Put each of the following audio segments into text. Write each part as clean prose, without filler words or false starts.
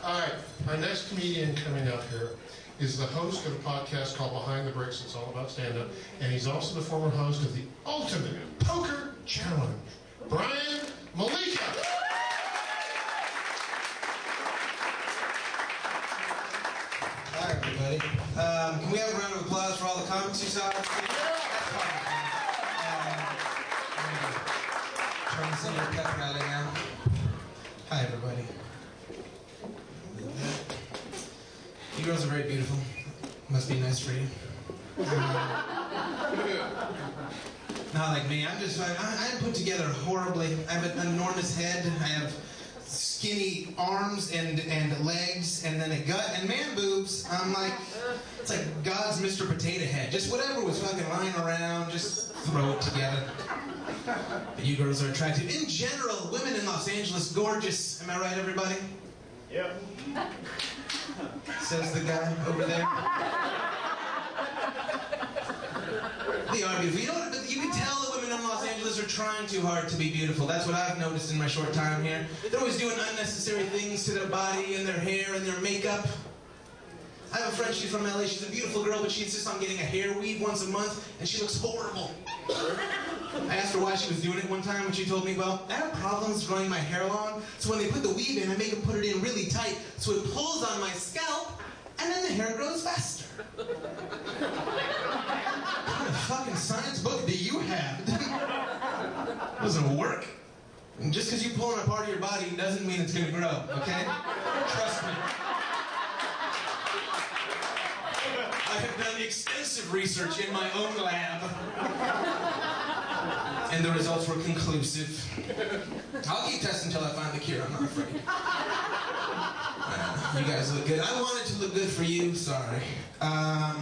All right, our next comedian coming up here is the host of a podcast called Behind the Bricks. It's all about stand-up. And he's also the former host of the Ultimate Poker Challenge, Brian Mollica. Hi, everybody. Can we have a round of applause for all the comics you saw? Turn this into a pep rally now. Hi, everybody. You girls are very beautiful. Must be nice for you. Not like me. I'm just like, I'm put together horribly. I have an enormous head. I have skinny arms and legs and then a gut and man boobs. I'm like, it's like God's Mr. Potato Head. Just whatever was fucking lying around, just throw it together. But you girls are attractive. In general, women in Los Angeles, gorgeous. Am I right, everybody? Yep. Says the guy over there. They are beautiful. You know what? But you can tell that women in Los Angeles are trying too hard to be beautiful. That's what I've noticed in my short time here. They're always doing unnecessary things to their body and their hair and their makeup. I have a friend, she's from LA. She's a beautiful girl, but she insists on getting a hair weave once a month, and she looks horrible. I asked her why she was doing it one time, and she told me, well, I have problems growing my hair long, so when they put the weave in, I make them put it in really tight, so it pulls on my scalp, and then the hair grows faster. What kind of fucking science book do you have? Doesn't work. And just because you pull on a part of your body doesn't mean it's going to grow, okay? Trust me. I have done extensive research in my own lab. And the results were conclusive. I'll keep testing until I find the cure, I'm not afraid. You guys look good. I wanted to look good for you, sorry. I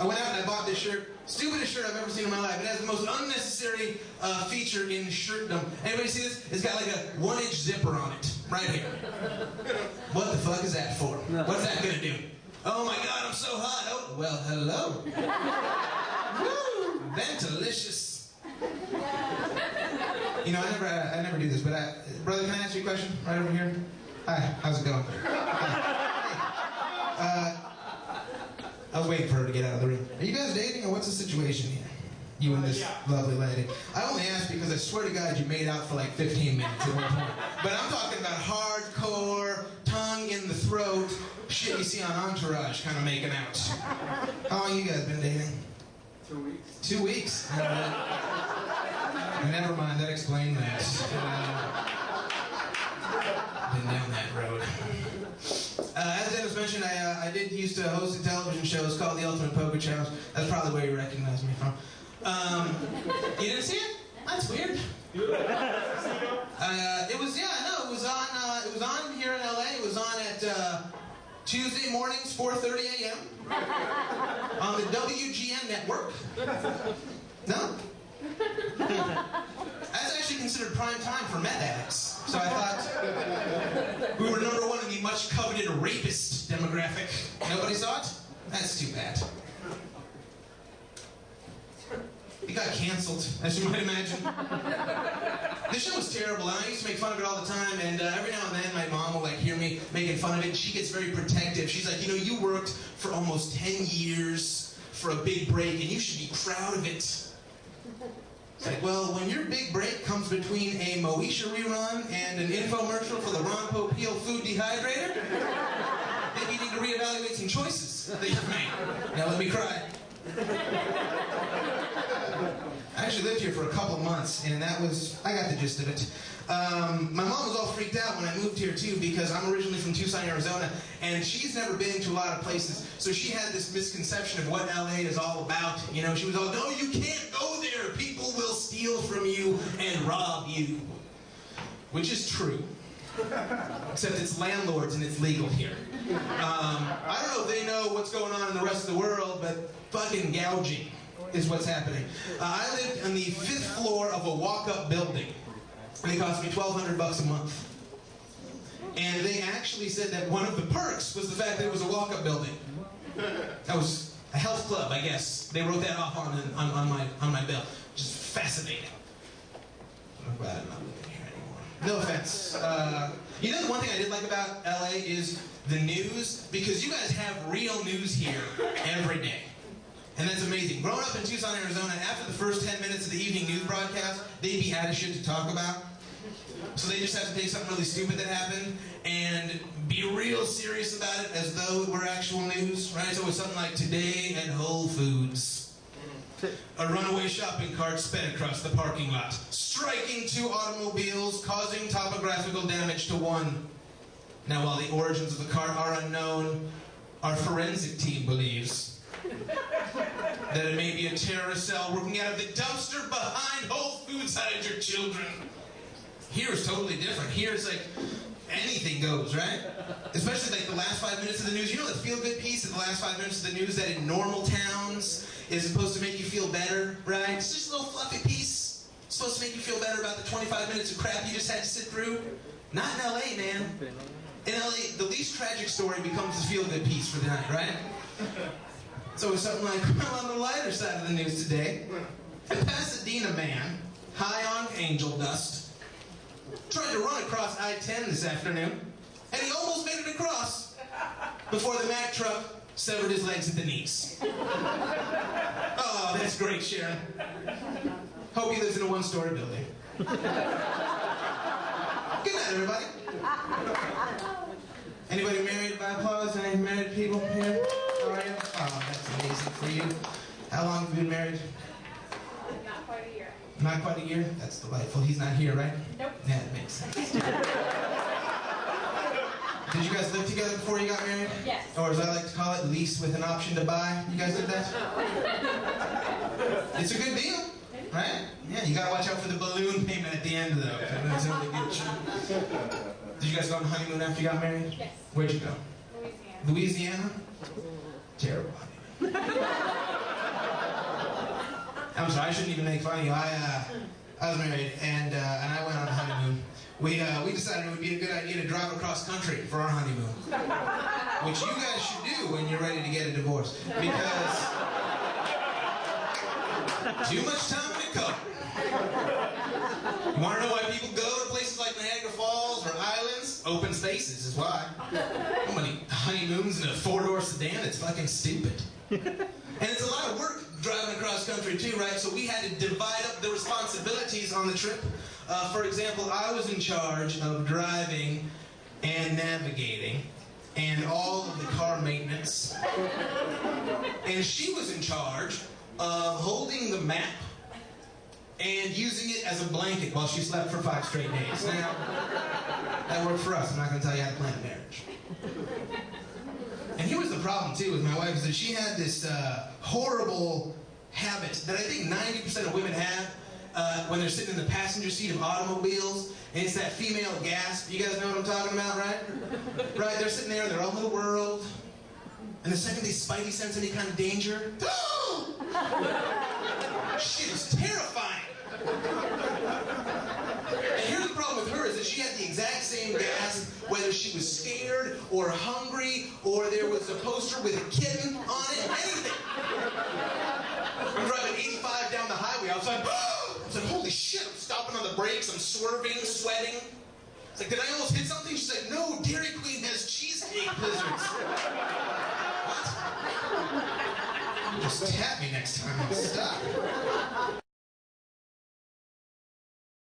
went out and I bought this shirt. Stupidest shirt I've ever seen in my life. It has the most unnecessary feature in shirtdom. Anybody see this? It's got like a 1-inch zipper on it. Right here. What the fuck is that for? What's that gonna do? Oh my God, I'm so hot. Oh, well, hello. Woo! Ventilicious. You know, I never do this, but brother, can I ask you a question? Right over here. Hi, how's it going? I was waiting for her to get out of the room. Are you guys dating, or what's the situation here? You and this lovely lady. I only asked because I swear to God you made out for like 15 minutes at one point. But I'm talking about hardcore, tongue in the throat, shit you see on Entourage kind of making out. How long you guys been dating? 2 weeks. 2 weeks? Never mind, that explained that. Been down that road. As Dennis mentioned, I did used to host a television show. It's called The Ultimate Poker Challenge. That's probably where you recognize me from. You didn't see it? That's weird. It was on here in LA. It was on at Tuesday mornings, 4:30 a.m. on the WGN network. No? That's actually considered prime time for meth addicts. So I thought we were number one in the much coveted rapist demographic. Nobody saw it? That's too bad. It got canceled, as you might imagine. This show was terrible, and I used to make fun of it all the time, and every now and then my mom will hear me making fun of it, and she gets very protective. She's like, you know, you worked for almost 10 years for a big break, and you should be proud of it. It's like, well, when your big break comes between a Moesha rerun and an infomercial for the Ron Popeil food dehydrator, maybe you need to reevaluate some choices that you've made. Now let me cry. I actually lived here for a couple months, and I got the gist of it. My mom was all freaked out when I moved here, too, because I'm originally from Tucson, Arizona, and she's never been to a lot of places, so she had this misconception of what LA is all about. You know, she was all, no, you can't go there. People will steal from you and rob you. Which is true. Except it's landlords and it's legal here. I don't know if they know what's going on in the rest of the world, but fucking gouging is what's happening. I lived on the 5th floor of a walk-up building, and it cost me $1,200 a month. And they actually said that one of the perks was the fact that it was a walk-up building. That was a health club, I guess. They wrote that off on my bill. Just fascinating. I'm glad I'm not living here anymore. No offense. You know the one thing I did like about LA is the news, because you guys have real news here every day. And that's amazing. Growing up in Tucson, Arizona, after the first 10 minutes of the evening news broadcast, they'd be out of shit to talk about. So they just have to take something really stupid that happened and be real serious about it as though it were actual news, right? It's always something like, today at Whole Foods, a runaway shopping cart sped across the parking lot, striking 2 automobiles, causing topographical damage to 1. Now, while the origins of the cart are unknown, our forensic team believes that it may be a terrorist cell working out of the dumpster behind Whole Foods. Hide your children. Here is totally different. Here it's like anything goes, right? Especially like the last 5 minutes of the news. You know the feel-good piece of the last 5 minutes of the news that in normal towns is supposed to make you feel better, right? It's just a little fluffy piece. It's supposed to make you feel better about the 25 minutes of crap you just had to sit through. Not in LA, man. In LA, the least tragic story becomes the feel-good piece for the night, right? So it's something like, well, on the lighter side of the news today, a Pasadena man, high on angel dust, tried to run across I-10 this afternoon, and he almost made it across before the Mack truck severed his legs at the knees. Oh, that's great, Sharon. Hope he lives in a 1-story building. Good night, everybody. Anybody married by applause? Any married people here? How are you? Oh, that's amazing for you. How long have you been married? Not quite a year. Not quite a year? That's delightful. He's not here, right? Nope. Yeah, it makes sense. Did you guys live together before you got married? Yes. Or as I like to call it, lease with an option to buy? You guys did that? It's a good deal, right? Yeah, you gotta watch out for the balloon payment at the end, though. That's how they get you. Did you guys go on the honeymoon after you got married? Yes. Where'd you go? Louisiana. Louisiana? Terrible honeymoon. I'm sorry, I shouldn't even make fun of you. I was married, and I went on a honeymoon. We decided it would be a good idea to drive across country for our honeymoon, which you guys should do when you're ready to get a divorce, because too much time in a car. You want to know why people go to places like Niagara Falls or islands? Open spaces is why. How many honeymoons in a 4-door sedan? It's fucking stupid. And it's a lot of work driving across country too, right? So we had to divide up the responsibilities on the trip. For example, I was in charge of driving and navigating and all of the car maintenance. And she was in charge of holding the map and using it as a blanket while she slept for 5 straight days. Now, that worked for us. I'm not going to tell you how to plan a marriage. And here was the problem, too, with my wife, is that she had this horrible habit that I think 90% of women have when they're sitting in the passenger seat of automobiles, and it's that female gasp. You guys know what I'm talking about, right? Right, they're sitting there in their own little world, and the second they spidey sense any kind of danger, shit is terrifying. And here's the problem with her, is that she had the exact same gasp whether she was scared or hungry or there was a poster with a kitten on it, anything. I'm driving 85 down the highway outside. I was like, holy shit, I'm stopping on the brakes, I'm swerving, sweating. It's like, did I almost hit something? She's like, no, Dairy Queen has cheesecake blizzards. What? Just tap me next time and stop.